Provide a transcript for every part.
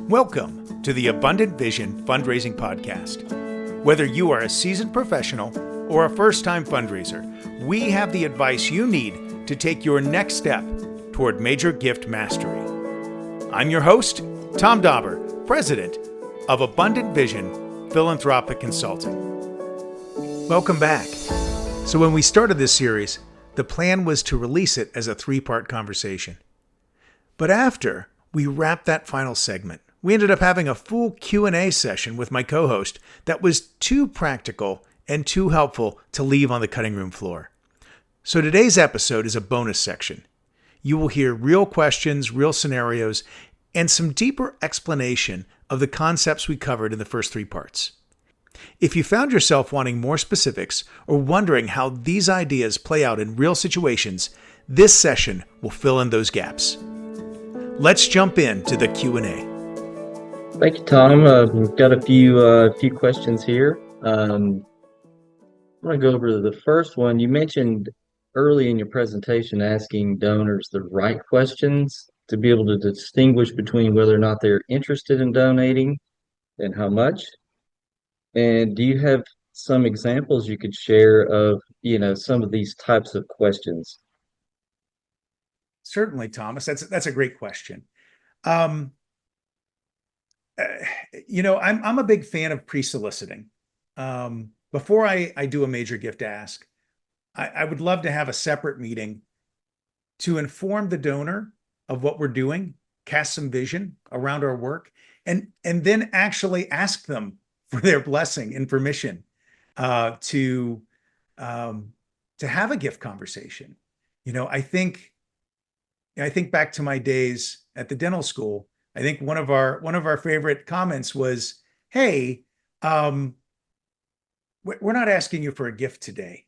Welcome to the Abundant Vision Fundraising Podcast. Whether you are a seasoned professional or a first-time fundraiser, we have the advice you need to take your next step toward major gift mastery. I'm your host, Tom Dauber, President of Abundant Vision Philanthropic Consulting. Welcome back. So when we started this series, the plan was to release it as a 3-part conversation. But after we wrapped that final segment, we ended up having a full Q&A session with my co-host that was too practical and too helpful to leave on the cutting room floor. So today's episode is a bonus section. You will hear real questions, real scenarios, and some deeper explanation of the concepts we covered in the first 3 parts. If you found yourself wanting more specifics or wondering how these ideas play out in real situations, this session will fill in those gaps. Let's jump into the Q&A. Thank you, Tom. We've got a few questions here. I'm going to go over the first one. You mentioned early in your presentation asking donors the right questions to be able to distinguish between whether or not they're interested in donating and how much. And do you have some examples you could share of, some of these types of questions? Certainly, Thomas. That's a great question. I'm a big fan of pre-soliciting. Before I do a major gift ask, I would love to have a separate meeting to inform the donor of what we're doing, cast some vision around our work, and then actually ask them for their blessing and permission to have a gift conversation. I think back to my days at the dental school. I think one of our favorite comments was, "Hey, we're not asking you for a gift today,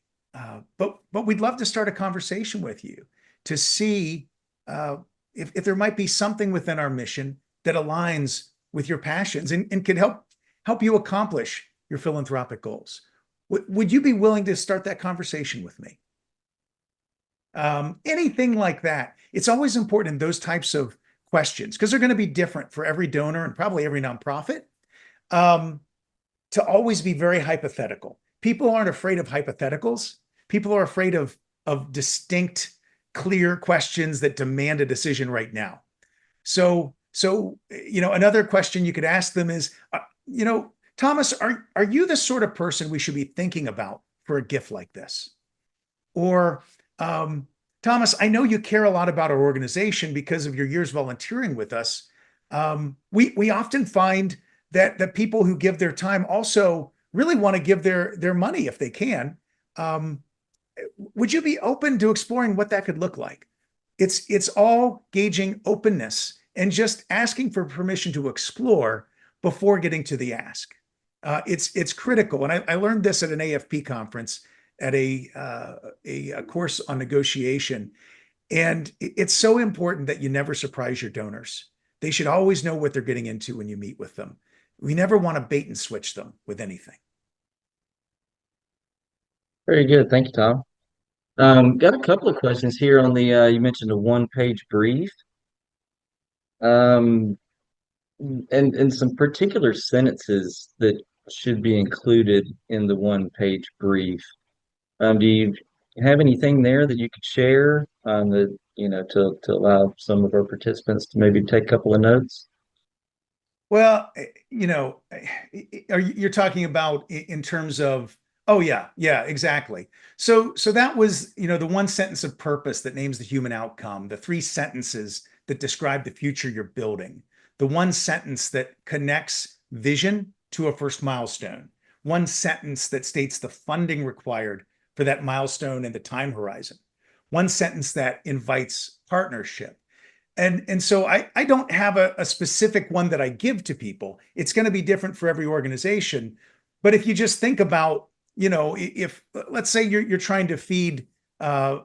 but we'd love to start a conversation with you to see if there might be something within our mission that aligns with your passions and can help you accomplish your philanthropic goals. Would you be willing to start that conversation with me?" Anything like that. It's always important in those types of questions, because they're going to be different for every donor and probably every nonprofit, to always be very hypothetical. People aren't afraid of hypotheticals. People are afraid of distinct, clear questions that demand a decision right now. So another question you could ask them is, Thomas, are you the sort of person we should be thinking about for a gift like this? Or, Thomas, I know you care a lot about our organization because of your years volunteering with us. We often find that people who give their time also really want to give their money if they can. Would you be open to exploring what that could look like? It's all gauging openness and just asking for permission to explore before getting to the ask. It's critical. And I learned this at an AFP conference at a course on negotiation. And it's so important that you never surprise your donors. They should always know what they're getting into when you meet with them. We never want to bait and switch them with anything. Very good. Thank you, Tom. Got a couple of questions here on the, you mentioned a 1-page brief. And some particular sentences that should be included in the 1-page brief. Do you have anything there that you could share to allow some of our participants to maybe take a couple of notes? Well, you're talking about in terms of, oh yeah, exactly. So that was, the 1 sentence of purpose that names the human outcome, the 3 sentences that describe the future you're building, the 1 sentence that connects vision to a first milestone, 1 sentence that states the funding required for that milestone and the time horizon, 1 sentence that invites partnership. And so I don't have a specific one that I give to people. It's going to be different for every organization. But if you just think about, if let's say you're trying to feed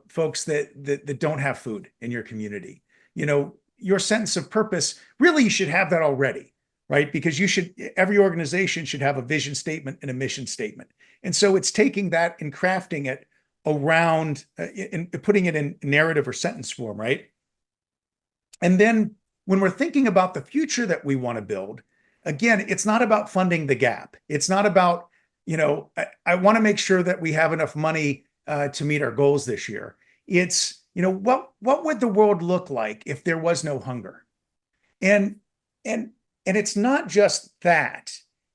folks that don't have food in your community, your sentence of purpose, really you should have that already, right? Because every organization should have a vision statement and a mission statement. And so it's taking that and crafting it around and putting it in narrative or sentence form, right? And then when we're thinking about the future that we want to build, again, it's not about funding the gap. It's not about, I want to make sure that we have enough money to meet our goals this year. It's, what would the world look like if there was no hunger? And and and it's not just that.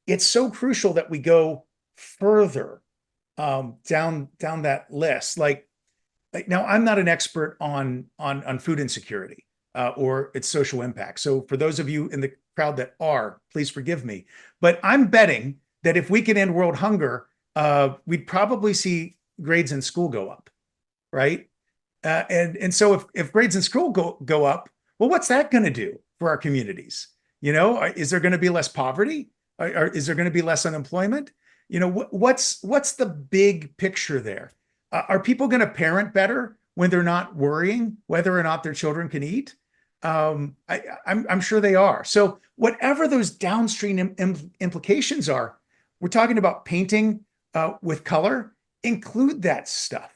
It's so crucial that we go further down that list. Like now, I'm not an expert on food insecurity or its social impact. So for those of you in the crowd that are, please forgive me. But I'm betting that if we could end world hunger, we'd probably see grades in school go up, right? And so if grades in school go up, well, what's that going to do for our communities? Is there going to be less poverty? Is there going to be less unemployment? What's the big picture there? Are people going to parent better when they're not worrying whether or not their children can eat? I'm sure they are. So whatever those downstream implications are, we're talking about painting with color. Include that stuff,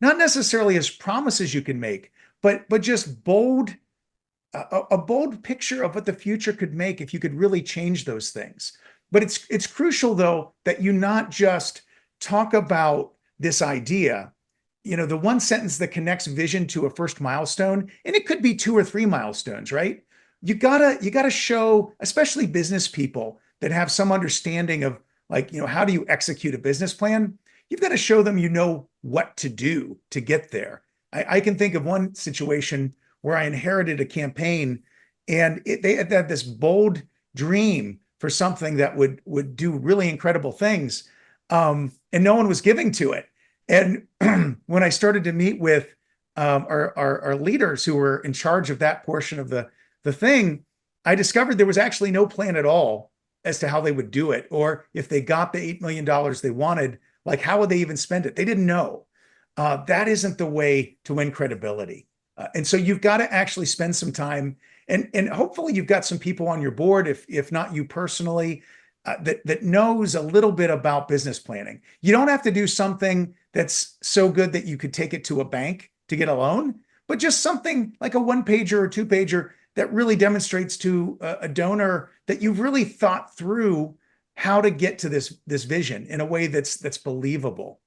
not necessarily as promises you can make, but just a bold picture of what the future could make if you could really change those things. But it's crucial though that you not just talk about this idea, the one sentence that connects vision to a first milestone, and it could be 2 or 3 milestones, right? You gotta show, especially business people that have some understanding of how do you execute a business plan? You've got to show them what to do to get there. I can think of one situation where I inherited a campaign and they had this bold dream for something that would do really incredible things. And no one was giving to it. And when I started to meet with our leaders who were in charge of that portion of the thing, I discovered there was actually no plan at all as to how they would do it, or if they got the $8 million they wanted, like how would they even spend it? They didn't know. That isn't the way to win credibility. And so you've got to actually spend some time, and hopefully you've got some people on your board, if not you personally, that knows a little bit about business planning. You don't have to do something that's so good that you could take it to a bank to get a loan, but just something like a 1-pager or 2-pager that really demonstrates to a donor that you've really thought through how to get to this vision in a way that's believable.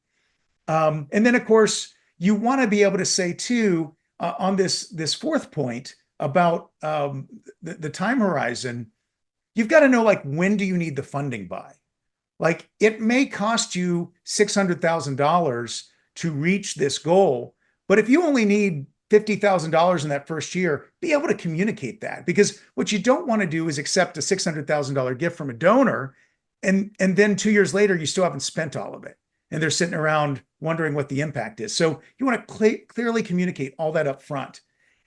And then, of course, you want to be able to say too, on this fourth point about the time horizon, you've got to know, when do you need the funding by? It may cost you $600,000 to reach this goal, but if you only need $50,000 in that first year, be able to communicate that, because what you don't want to do is accept a $600,000 gift from a donor, and then 2 years later you still haven't spent all of it, and they're sitting around wondering what the impact is. So you want to clearly communicate all that up front.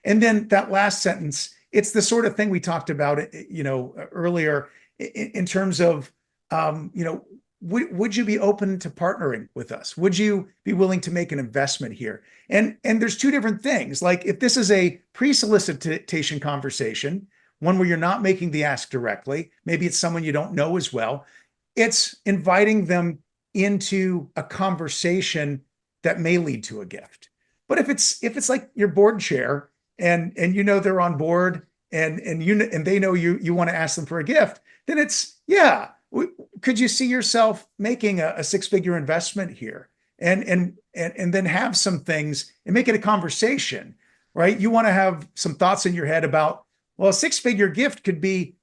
And then that last sentence, it's the sort of thing we talked about, earlier in terms of, would you be open to partnering with us? Would you be willing to make an investment here? And there's two different things. Like if this is a pre-solicitation conversation, one where you're not making the ask directly, maybe it's someone you don't know as well, it's inviting them into a conversation that may lead to a gift. But if it's like your board chair and they're on board and they know you want to ask them for a gift, then it's, yeah, could you see yourself making a 6-figure investment here, and then have some things and make it a conversation, right? You want to have some thoughts in your head about, well, a 6-figure gift could be,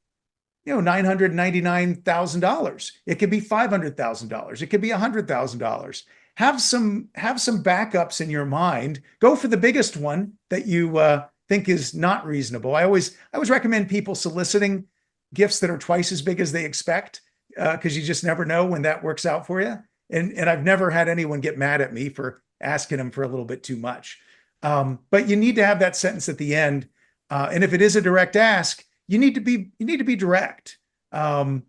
$999,000. It could be $500,000. It could be $100,000. Have some backups in your mind. Go for the biggest one that you think is not reasonable. I always recommend people soliciting gifts that are twice as big as they expect, because you just never know when that works out for you. And I've never had anyone get mad at me for asking them for a little bit too much. But you need to have that sentence at the end. And if it is a direct ask, you need to be direct. I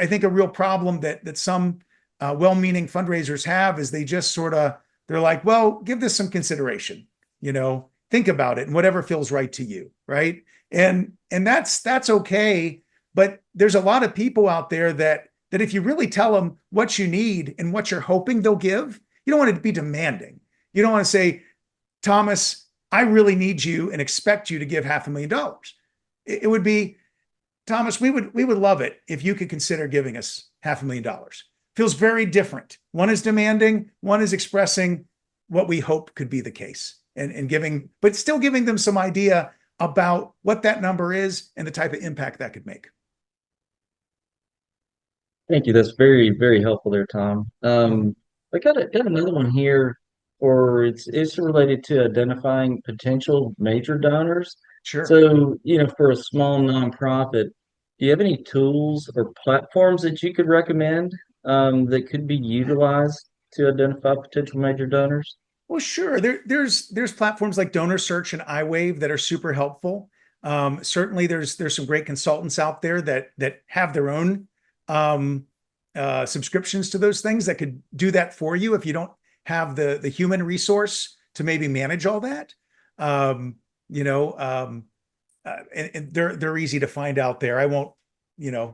think a real problem that some well-meaning fundraisers have is they just they're like, well, give this some consideration, think about it and whatever feels right to you, right? And that's okay. But there's a lot of people out there that if you really tell them what you need and what you're hoping they'll give, you don't want it to be demanding. You don't want to say, Thomas, I really need you and expect you to give $500,000. It would be, Thomas, we would love it if you could consider giving us $500,000. Feels very different. One is demanding, one is expressing what we hope could be the case, and giving, but still giving them some idea about what that number is and the type of impact that could make. Thank you. That's very, very helpful there, Tom. Mhm. I got another one here, or it's related to identifying potential major donors. Sure. So, for a small nonprofit, do you have any tools or platforms that you could recommend that could be utilized to identify potential major donors? Well, sure. There's platforms like Donor Search and iWave that are super helpful. Certainly, there's some great consultants out there that have their own um, subscriptions to those things that could do that for you if you don't have the human resource to maybe manage all that. Um, you know, and they're easy to find out there. I won't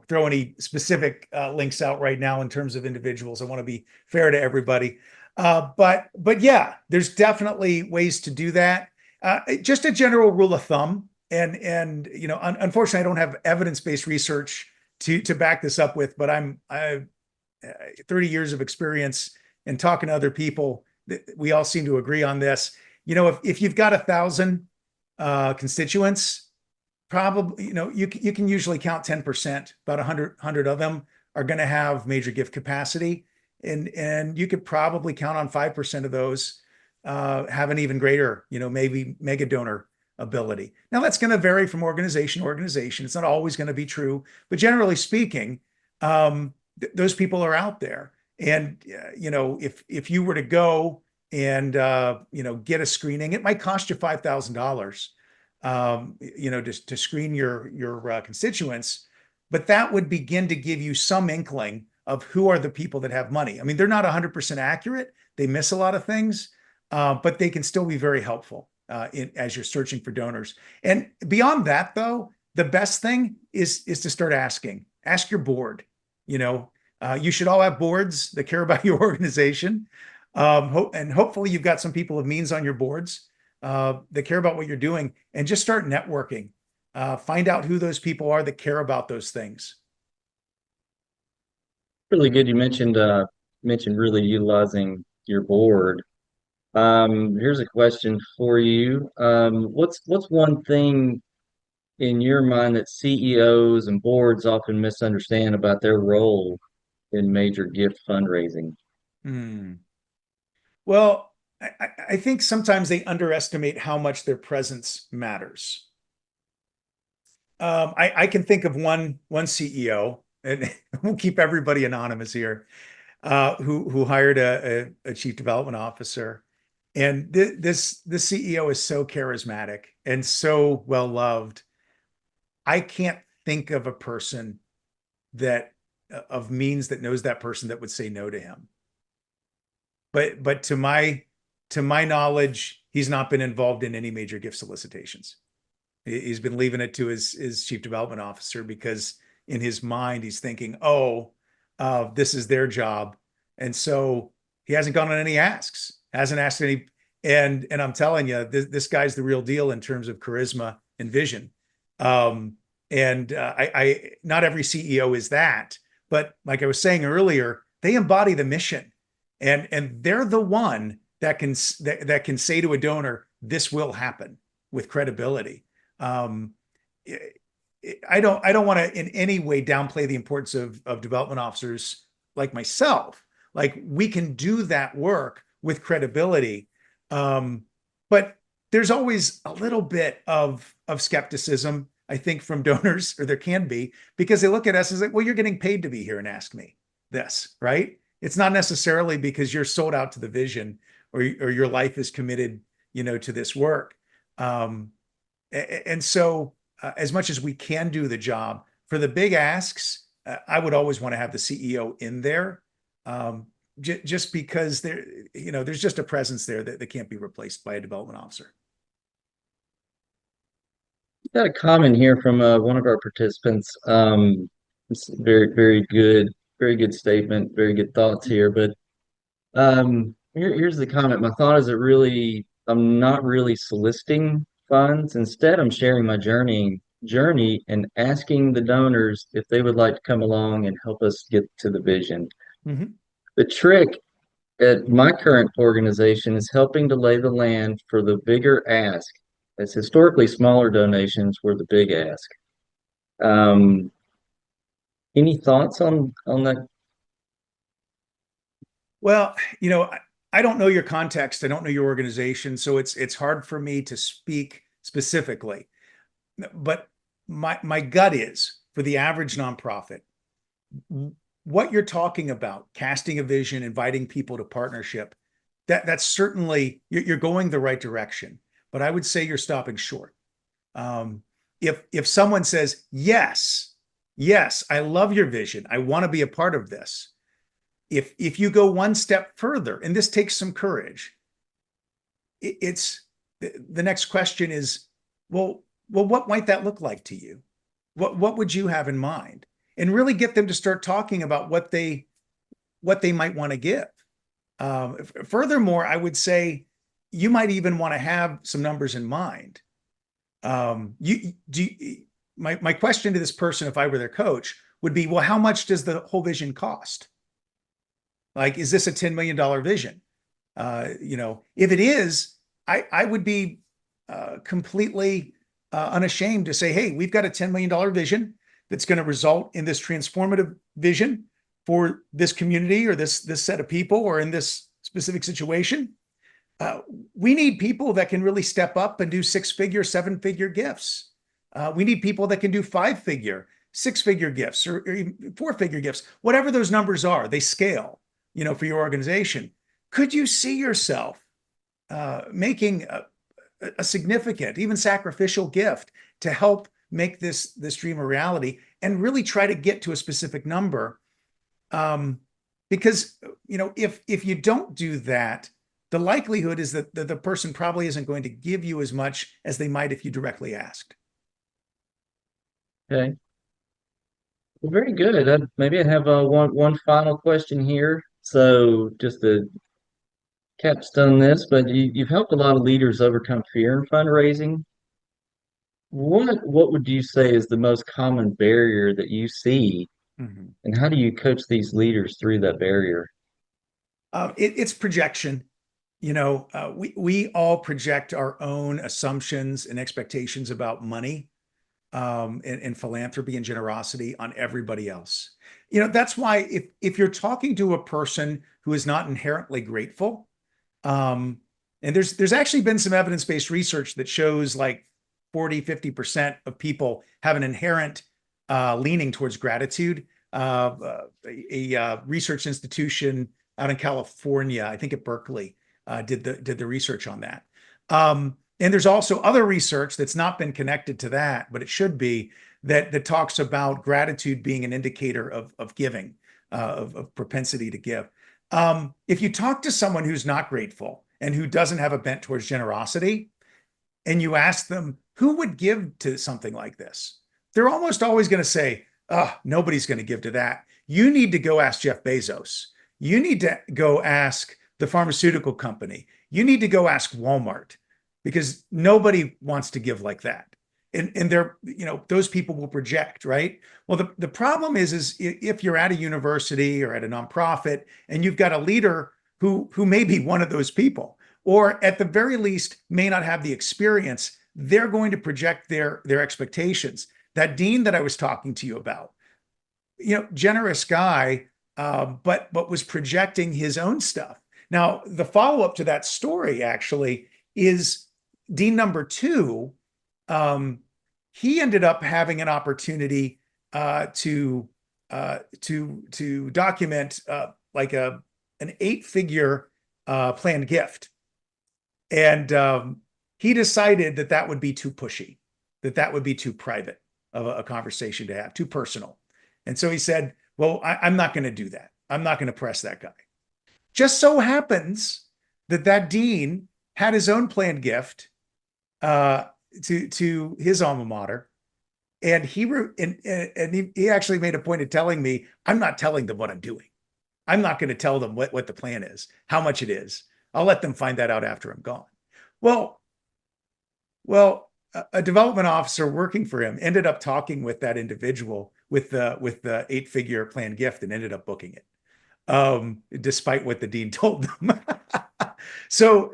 throw any specific links out right now in terms of individuals. I want to be fair to everybody. But yeah, there's definitely ways to do that. Just a general rule of thumb, and unfortunately, I don't have evidence-based research to back this up with, but I 30 years of experience and talking to other people. We all seem to agree on this. If you've got 1,000 constituents, probably, you can usually count 10%, about 100 of them are going to have major gift capacity. And you could probably count on 5% of those have an even greater, maybe mega donor ability. Now that's going to vary from organization to organization. It's not always going to be true, but generally speaking, those people are out there. And if you were to go and get a screening, it might cost you $5,000, to screen your constituents, but that would begin to give you some inkling of who are the people that have money. I mean, they're not 100% accurate. They miss a lot of things, but they can still be very helpful as you're searching for donors. And beyond that, though, the best thing is to start asking. Ask your board. You should all have boards that care about your organization, and hopefully you've got some people of means on your boards that care about what you're doing, and just start networking. Find out who those people are that care about those things. Really good. You mentioned really utilizing your board. Here's a question for you. What's one thing in your mind that CEOs and boards often misunderstand about their role in major gift fundraising? Hmm. Well, I think sometimes they underestimate how much their presence matters. I can think of one CEO, and we'll keep everybody anonymous here, who hired a chief development officer, and this CEO is so charismatic and so well loved. I can't think of a person that of means that knows that person that would say no to him. But to my knowledge, he's not been involved in any major gift solicitations. He's been leaving it to his chief development officer, because in his mind he's thinking, oh, this is their job, and so he hasn't gone on any asks, hasn't asked any. And I'm telling you, this guy's the real deal in terms of charisma and vision. Um, and I not every CEO is that, but like I was saying earlier, they embody the mission, and they're the one that can say to a donor, this will happen, with credibility. um, I don't want to in any way downplay the importance of development officers like myself. Like, we can do that work with credibility, um, but there's always a little bit of skepticism, I think, from donors, or there can be, because they look at us as like, well, you're getting paid to be here and ask me this, right? It's not necessarily because you're sold out to the vision, or your life is committed, to this work. Um, and so, as much as we can do the job for the big asks, I would always want to have the CEO in there, um, just because there's just a presence there that can't be replaced by a development officer. Got a comment here from one of our participants. It's very, very good statement, very good thoughts here. But here's the comment. My thought is I'm not really soliciting funds. Instead, I'm sharing my journey journey and asking the donors if they would like to come along and help us get to the vision. Mhm. The trick at my current organization is helping to lay the land for the bigger ask, as historically smaller donations were the big ask. Um, any thoughts on that? Well, I don't know your context. I don't know your organization, so it's hard for me to speak specifically. But my gut is for the average nonprofit, what you're talking about, casting a vision, inviting people to partnership, that's certainly you're going the right direction. But I would say you're stopping short. Um, if someone says yes, yes, I love your vision, I want to be a part of this. If you go one step further, and this takes some courage, it's the next question is, well, what might that look like to you? What would you have in mind? And really get them to start talking about what they might want to give. Furthermore, I would say you might even want to have some numbers in mind. You do you, my question to this person, if I were their coach, would be, well, how much does the whole vision cost? Like, is this a $10 million vision? If it is, I would be completely unashamed to say, hey, we've got a $10 million vision that's going to result in this transformative vision for this community or this set of people or in this specific situation. Uh, we need people that can really step up and do 6-figure, 7-figure gifts. We need people that can do 5-figure, 6-figure gifts or even 4-figure gifts, whatever those numbers are, they scale, for your organization. Could you see yourself making a significant, even sacrificial gift to help make this dream a reality and really try to get to a specific number? Because if you don't do that, the likelihood is that the person probably isn't going to give you as much as they might if you directly asked. Okay, well, very good. Maybe I have one final question here. So just to capstone this, but you've helped a lot of leaders overcome fear in fundraising. What would you say is the most common barrier that you see, Mhm. and how do you coach these leaders through that barrier? It's projection. We all project our own assumptions and expectations about money, and philanthropy and generosity on everybody else. That's why if you're talking to a person who is not inherently grateful, um, and there's actually been some evidence-based research that shows like 40-50% of people have an inherent leaning towards gratitude. A research institution out in California, I think at Berkeley, did the research on that. And there's also other research that's not been connected to that, but it should be, that talks about gratitude being an indicator of giving, of propensity to give. If you talk to someone who's not grateful and who doesn't have a bent towards generosity, and you ask them who would give to something like this, they're almost always going to say, oh, nobody's going to give to that. You need to go ask Jeff Bezos. You need to go ask the pharmaceutical company. You need to go ask Walmart, because nobody wants to give like that. And they're, those people will project, right? Well, the problem is if you're at a university or at a nonprofit and you've got a leader who may be one of those people, or at the very least may not have the experience, they're going to project their expectations. That dean that I was talking to you about, generous guy, but was projecting his own stuff. Now, the follow up to that story actually is dean number two. Um, he ended up having an opportunity to document like an 8-figure planned gift, and he decided that would be too pushy, that would be too private of a conversation to have, too personal. And so he said, well, I'm not going to do that. I'm not going to press that guy. Just so happens that dean had his own planned gift uh, to his alma mater. And he actually made a point of telling me, I'm not telling them what I'm doing. I'm not going to tell them what the plan is, how much it is. I'll let them find that out after I'm gone. Well, well, a development officer working for him ended up talking with that individual with the 8-figure planned gift and ended up booking it, despite what the dean told them. So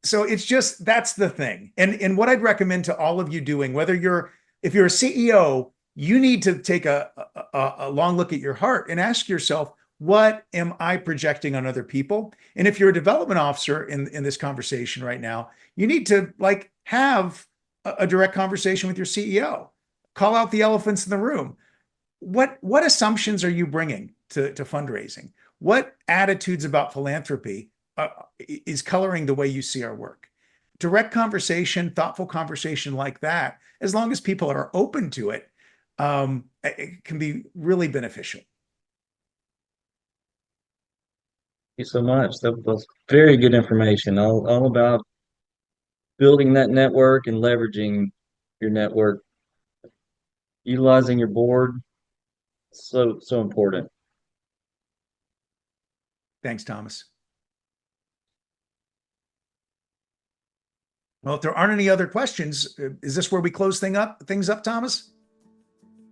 it's just, that's the thing. And what I'd recommend to all of you doing, if you're a CEO, you need to take a long look at your heart and ask yourself, what am I projecting on other people? And if you're a development officer in this conversation right now, you need to have a direct conversation with your CEO. Call out the elephants in the room. What assumptions are you bringing to fundraising? What attitudes about philanthropy is coloring the way you see our work? Direct conversation, thoughtful conversation like that, as long as people are open to it, it can be really beneficial. Thank you so much. That was very good information, all about building that network and leveraging your network, utilizing your board. So important. Thanks, Thomas. Well, if there aren't any other questions, is this where we close things up, Thomas?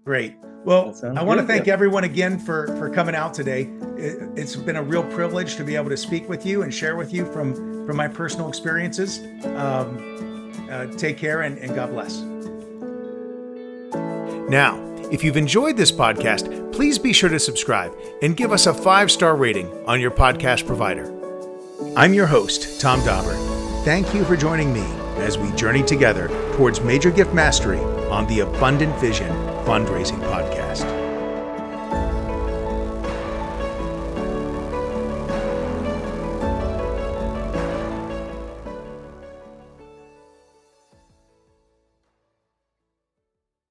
Great. Well, I want to thank everyone again for coming out today. It's been a real privilege to be able to speak with you and share with you from my personal experiences. Take care and God bless. Now, if you've enjoyed this podcast, please be sure to subscribe and give us a 5-star rating on your podcast provider. I'm your host, Tom Dauber. Thank you for joining me as we journey together towards major gift mastery on the Abundant Vision Fundraising Podcast.